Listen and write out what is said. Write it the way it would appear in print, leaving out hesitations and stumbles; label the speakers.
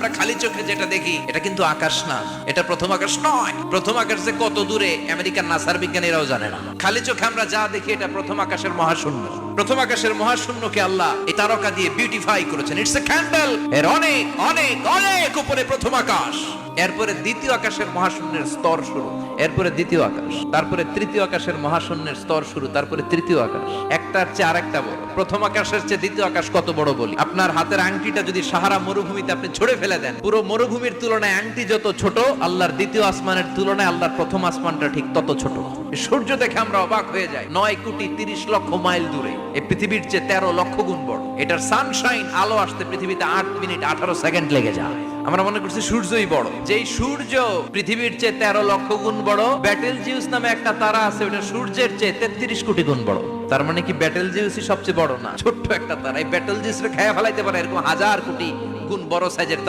Speaker 1: আমরা খালি চোখে যেটা দেখি এটা কিন্তু আকাশ না, এটা প্রথম আকাশ নয়। প্রথম আকাশ যে কত দূরে আমেরিকার নাসার বিজ্ঞানীরাও জানে না। খালি চোখে আমরা যা দেখি এটা প্রথম আকাশের মহাশূন্য। প্রথম আকাশের মহাশূন্যকে আল্লাহ এই তারকা দিয়ে বিউটিফাই করেছেন। It's a candle. এর অনেক অনেক অনেক উপরে প্রথম আকাশ, এরপরে দ্বিতীয় আকাশের মহাশূন্যের স্তর শুরু, এরপরে দ্বিতীয় আকাশ, তারপরে তৃতীয় আকাশের মহাশূন্যের স্তর শুরু, তারপরে তৃতীয় আকাশ। একটার চেয়ে আরেকটা বড়। প্রথম আকাশের চেয়ে দ্বিতীয় আকাশ কত বড় বলি, আপনার হাতের আংটিটা যদি সাহারা মরুভূমিতে আপনি ছড়ে ফেলে দেন, পুরো মরুভূমির তুলনায় আংটি যত ছোট, আল্লাহর দ্বিতীয় আসমানের তুলনায় আল্লাহর প্রথম আসমানটা ঠিক তত ছোট। সূর্য দেখে আমরা অবাক হয়ে যাই, 9,30,00,000 মাইল দূরে। এই পৃথিবীর চেয়ে 13 লক্ষ গুণ বড়। এটার সানশাইন, আলো আসতে পৃথিবীতে 8 মিনিট 18 সেকেন্ড লেগে যায়। আমরা মনে করছি সূর্যই বড়। যেই সূর্য পৃথিবীর চেয়ে 13 লক্ষ গুণ বড়, ব্যাটেলজিউস নামে একটা তারা আছে, ওটা সূর্যের চেয়ে 33 কোটি গুণ বড়। তার মানে কি ব্যাটেলজিউসই সবচেয়ে বড় না, ছোট্ট একটা তারা। এই ব্যাটেলজিউসরে খেয়ে ফেলাইতে পারে এরকম 1000 কোটি গুণ বড় সাইজের